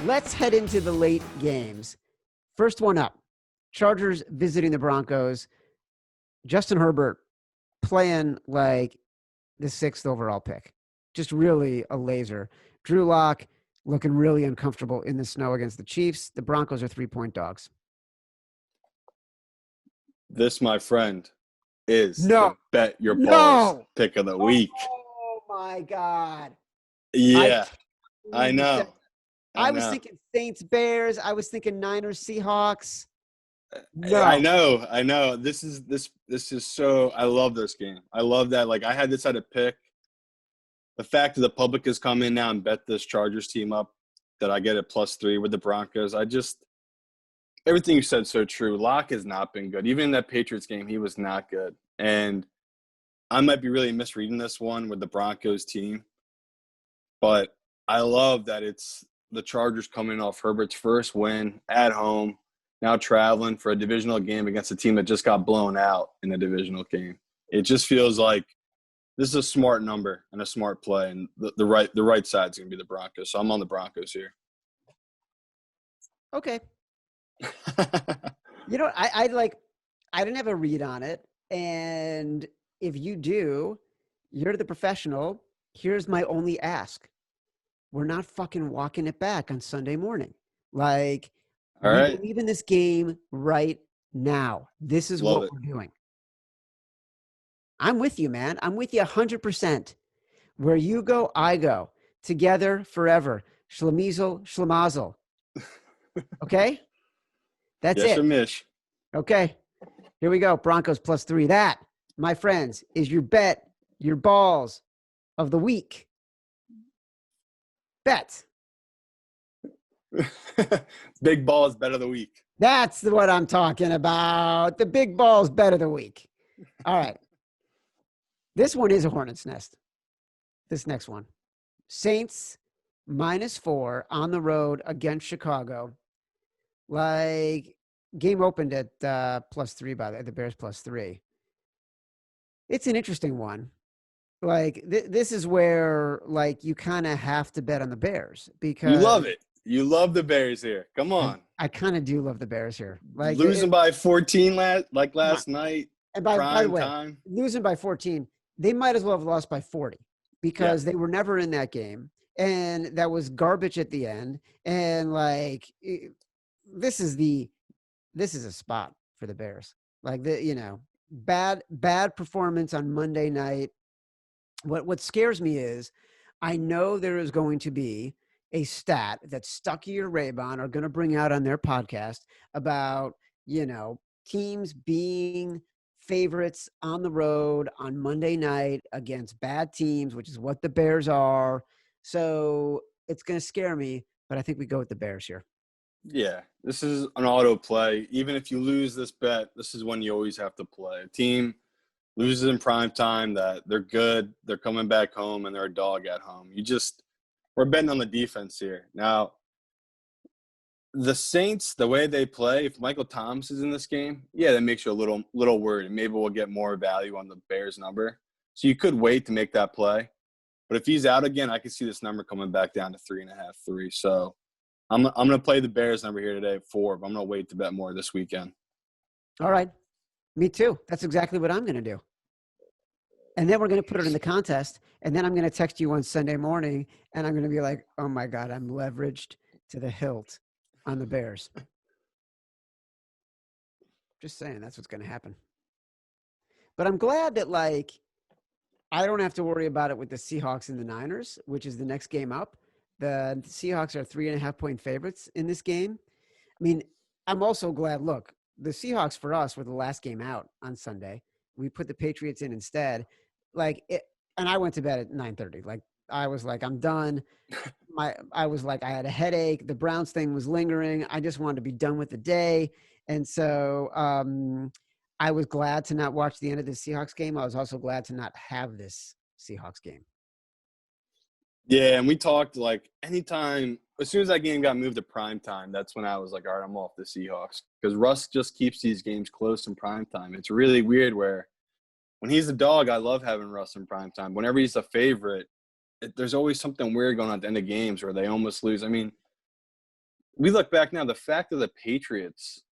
Let's head into the late games. First one up, Chargers visiting the Broncos. Justin Herbert playing like the 6th overall pick. Just really a laser. Drew Lock looking really uncomfortable in the snow against the Chiefs. The Broncos are 3-point dogs. This, my friend, is No. the bet your balls No. pick of the week. Oh, my God. Yeah, I I know. I was thinking Saints, Bears. I was thinking Niners, Seahawks. No. I know. This is so. I love this game. I love that. Like I had this at a pick. The fact that the public has come in now and bet this Chargers team up, that I get it +3 with the Broncos. Everything you said so true. Locke has not been good. Even in that Patriots game, he was not good. And I might be really misreading this one with the Broncos team, but I love that it's the Chargers coming off Herbert's first win at home, now traveling for a divisional game against a team that just got blown out in a divisional game. It just feels like this is a smart number and a smart play, and the right side's going to be the Broncos. So I'm on the Broncos here. Okay. You know, I didn't have a read on it. And if you do, you're the professional. Here's my only ask. We're not fucking walking it back on Sunday morning. Like, All we right. believe in this game right now. This is Love what it. we're doing. I'm with you, man. I'm with you 100%. Where you go, I go. Together forever. Schlemizel, schlemazel. Okay? That's Yes, it. Mish. Okay. Here we go. Broncos +3. That, my friends, is your bet, your balls of the week. Bet. Big balls bet of the week. That's what I'm talking about. The big balls bet of the week. All right. This one is a hornet's nest. This next one. Saints -4 on the road against Chicago. Like, game opened at +3 by the Bears +3. It's an interesting one. Like, this is where, like, you kind of have to bet on the Bears because You love it. You love the Bears here. Come on. I kind of do love the Bears here. Like, Losing by 14 last night. and by the Prime way, time. losing by 14, they might as well have lost by 40 because they were never in that game. And that was garbage at the end. And like, this is a spot for the Bears. Like, bad performance on Monday night. What scares me is I know there is going to be a stat that Stuckey or Raybon are going to bring out on their podcast about, teams being favorites on the road on Monday night against bad teams, which is what the Bears are. So it's going to scare me, but I think we go with the Bears here. Yeah, this is an auto play. Even if you lose this bet, this is one you always have to play. A team loses in prime time that they're good, they're coming back home, and they're a dog at home. We're betting on the defense here. Now, the Saints, the way they play, if Michael Thomas is in this game, that makes you a little worried. Maybe we'll get more value on the Bears number. So you could wait to make that play. But if he's out again, I can see this number coming back down to 3.5, 3. So I'm going to play the Bears number here today at 4, but I'm going to wait to bet more this weekend. All right. Me too. That's exactly what I'm going to do. And then we're going to put it in the contest. And then I'm going to text you on Sunday morning, and I'm going to be like, oh, my God, I'm leveraged to the hilt on the Bears. Just saying, that's what's going to happen. But I'm glad that, like, I don't have to worry about it with the Seahawks and the Niners, which is the next game up. The Seahawks are 3.5-point favorites in this game. I mean, I'm also glad, look, the Seahawks for us were the last game out on Sunday. We put the Patriots in instead. And I went to bed at 9:30. Like, I was like, I'm done. I was like, I had a headache. The Browns thing was lingering. I just wanted to be done with the day. And so I was glad to not watch the end of the Seahawks game. I was also glad to not have this Seahawks game. Yeah, and we talked, like, anytime – as soon as that game got moved to prime time, that's when I was like, all right, I'm off the Seahawks. Because Russ just keeps these games close in prime time. It's really weird where when he's the dog, I love having Russ in prime time. Whenever he's a favorite, there's always something weird going on at the end of games where they almost lose. I mean, we look back now, the fact that the Patriots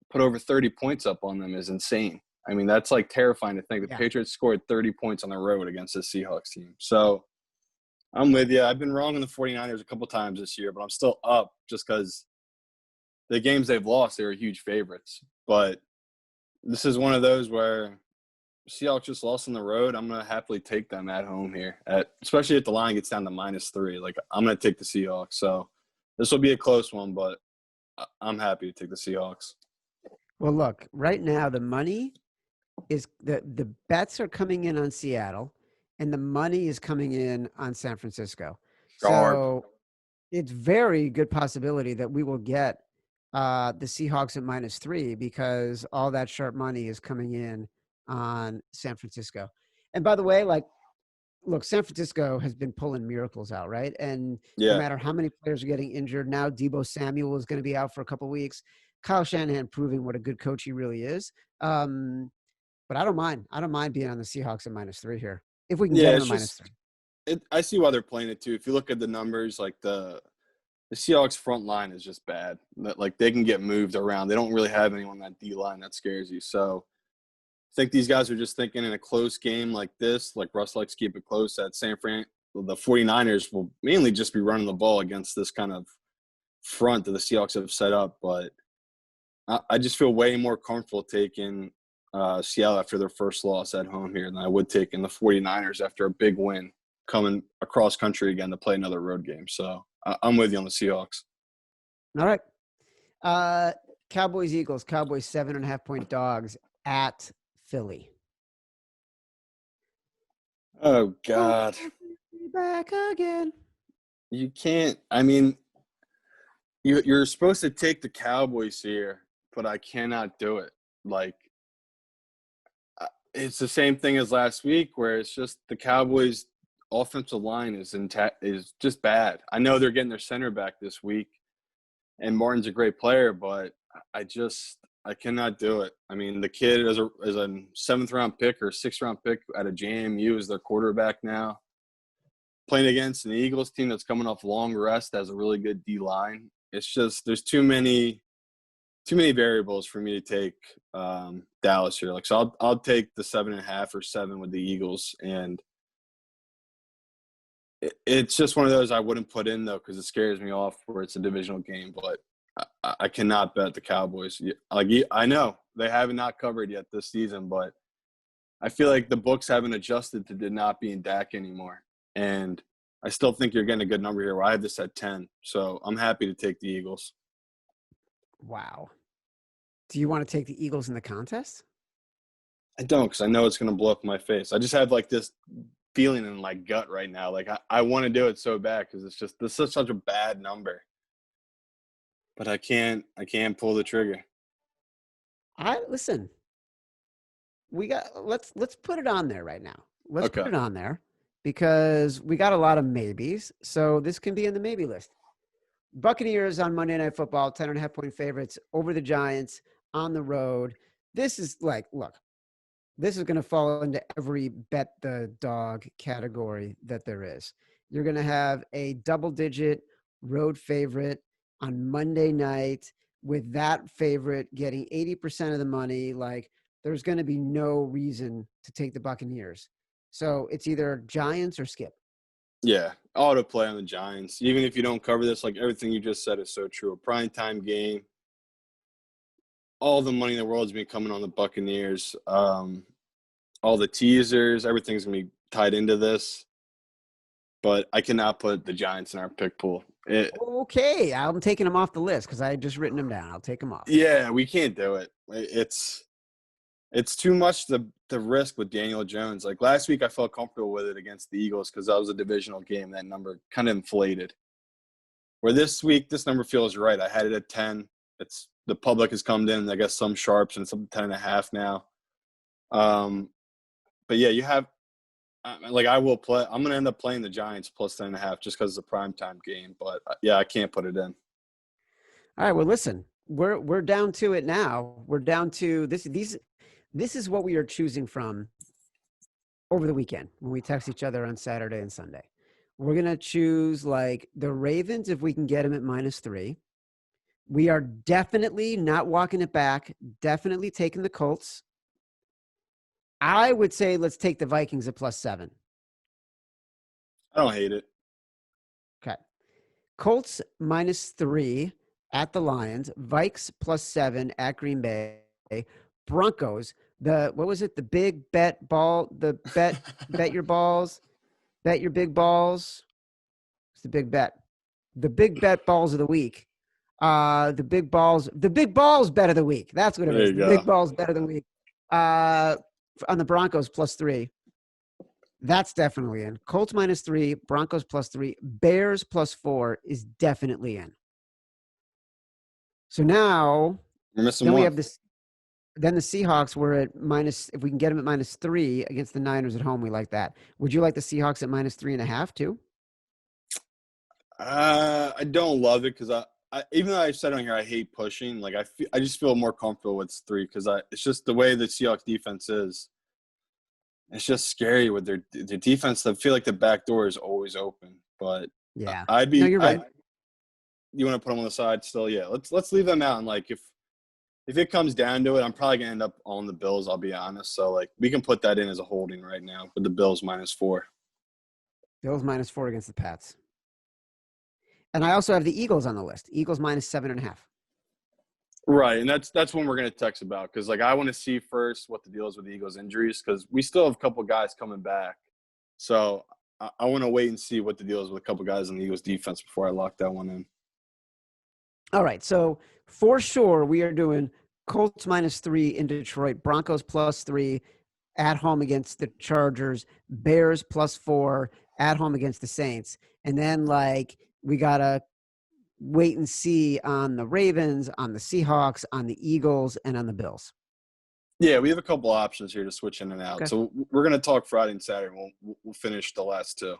put over 30 points up on them is insane. I mean, that's like terrifying to think. The Yeah. Patriots scored 30 points on the road against the Seahawks team. So I'm with you. I've been wrong on the 49ers a couple times this year, but I'm still up just because the games they've lost, they were huge favorites. But this is one of those where Seahawks just lost on the road. I'm going to happily take them at home here, especially if the line gets down to -3. Like, I'm going to take the Seahawks. So this will be a close one, but I'm happy to take the Seahawks. Well, look, right now the money is the bets are coming in on Seattle, and the money is coming in on San Francisco. So it's very good possibility that we will get the Seahawks at -3 because all that sharp money is coming in on San Francisco. And by the way, like, look, San Francisco has been pulling miracles out, right? And no Yeah. matter how many players are getting injured, now Debo Samuel is going to be out for a couple of weeks. Kyle Shanahan proving what a good coach he really is. But I don't mind. I don't mind being on the Seahawks at -3 here if we can get Yeah, them it's at just -3. I see why they're playing it too. If you look at the numbers, like the Seahawks front line is just bad. Like, they can get moved around. They don't really have anyone on that D line that scares you. So I think these guys are just thinking in a close game like this, like Russ likes to keep it close, that the 49ers will mainly just be running the ball against this kind of front that the Seahawks have set up. But I just feel way more comfortable taking Seattle after their first loss at home here than I would taking the 49ers after a big win coming across country again to play another road game. So I'm with you on the Seahawks. All right. Cowboys, Eagles. Cowboys 7.5-point dogs at Philly. Oh, God. Back again. You can't – I mean, you're supposed to take the Cowboys here, but I cannot do it. Like, it's the same thing as last week where it's just the Cowboys' offensive line is just bad. I know they're getting their center back this week, and Martin's a great player, but I cannot do it. I mean, the kid is a 7th-round pick or 6th-round pick out of JMU as their quarterback now, playing against an Eagles team that's coming off long rest, has a really good D-line. It's just there's too many variables for me to take Dallas here. Like, so I'll take the 7.5 or 7 with the Eagles, and it's just one of those I wouldn't put in though because it scares me off where it's a divisional game. But I cannot bet the Cowboys. Like, I know they haven't not covered yet this season, but I feel like the books haven't adjusted to not being Dak anymore, and I still think you're getting a good number here. Where I have this at 10, so I'm happy to take the Eagles. Wow. Do you want to take the Eagles in the contest? I don't, because I know it's going to blow up in my face. I just have like this feeling in my gut right now. Like, I want to do it so bad because this is such a bad number. But I can't pull the trigger. Listen. Let's put it on there right now. Let's Okay. put it on there because we got a lot of maybes. So this can be in the maybe list. Buccaneers on Monday Night Football, 10.5-point favorites over the Giants on the road. This is like, look, this is going to fall into every bet the dog category that there is. You're going to have a double-digit road favorite on Monday night with that favorite getting 80% of the money. Like, there's going to be no reason to take the Buccaneers. So it's either Giants or skip. Yeah, auto play on the Giants. Even if you don't cover this, like everything you just said is so true. A primetime game. All the money in the world has been coming on the Buccaneers. All the teasers, everything's going to be tied into this. But I cannot put the Giants in our pick pool. Okay, I'm taking them off the list because I had just written them down. I'll take them off. Yeah, we can't do it. It's too much the risk with Daniel Jones. Like, last week I felt comfortable with it against the Eagles because that was a divisional game. That number kind of inflated. Where this week, this number feels right. I had it at 10. The public has come in, I guess, some sharps and some 10.5 now. But yeah, you have like, I will play. I'm going to end up playing the Giants plus 10.5 just because it's a primetime game. But yeah, I can't put it in. All right. Well, listen, we're down to it now. We're down to this. This is what we are choosing from over the weekend when we text each other on Saturday and Sunday. We're going to choose like the Ravens if we can get them at -3. We are definitely not walking it back. Definitely taking the Colts. I would say let's take the Vikings at +7. I don't hate it. Okay. Colts -3 at the Lions. Vikes +7 at Green Bay. Broncos. What was it? The big bet ball. The bet your balls. Bet your big balls. It's the big bet. The big bet balls of the week. The big balls bet of the week. That's what it There is. you The big go. balls bet of the week. On the Broncos +3. That's definitely in. Colts -3, Broncos +3, Bears +4 is definitely in. So now, We're missing then we one. have this. Then the Seahawks were at minus. If we can get them at -3 against the Niners at home, we like that. Would you like the Seahawks at -3.5 too? I don't love it because even though I said on here I hate pushing, like I just feel more comfortable with 3 because it's just the way the Seahawks defense is. It's just scary with their defense. I feel like the back door is always open, but Yeah. I'd No, be. you're right. You want to put them on the side still? Yeah. Let's leave them out. And like if it comes down to it, I'm probably gonna end up on the Bills. I'll be honest. So like we can put that in as a holding right now with the Bills -4. Bills -4 against the Pats. And I also have the Eagles on the list. Eagles -7.5. Right, and that's when we're going to text about because like I want to see first what the deal is with the Eagles' injuries because we still have a couple guys coming back, so I want to wait and see what the deal is with a couple guys in the Eagles' defense before I lock that one in. All right, so for sure we are doing Colts -3 in Detroit, Broncos +3 at home against the Chargers, Bears +4 at home against the Saints, and then like we gotta wait and see on the Ravens, on the Seahawks, on the Eagles, and on the Bills. Yeah, we have a couple options here to switch in and out, Okay. so we're going to talk Friday and Saturday. We'll finish the last two.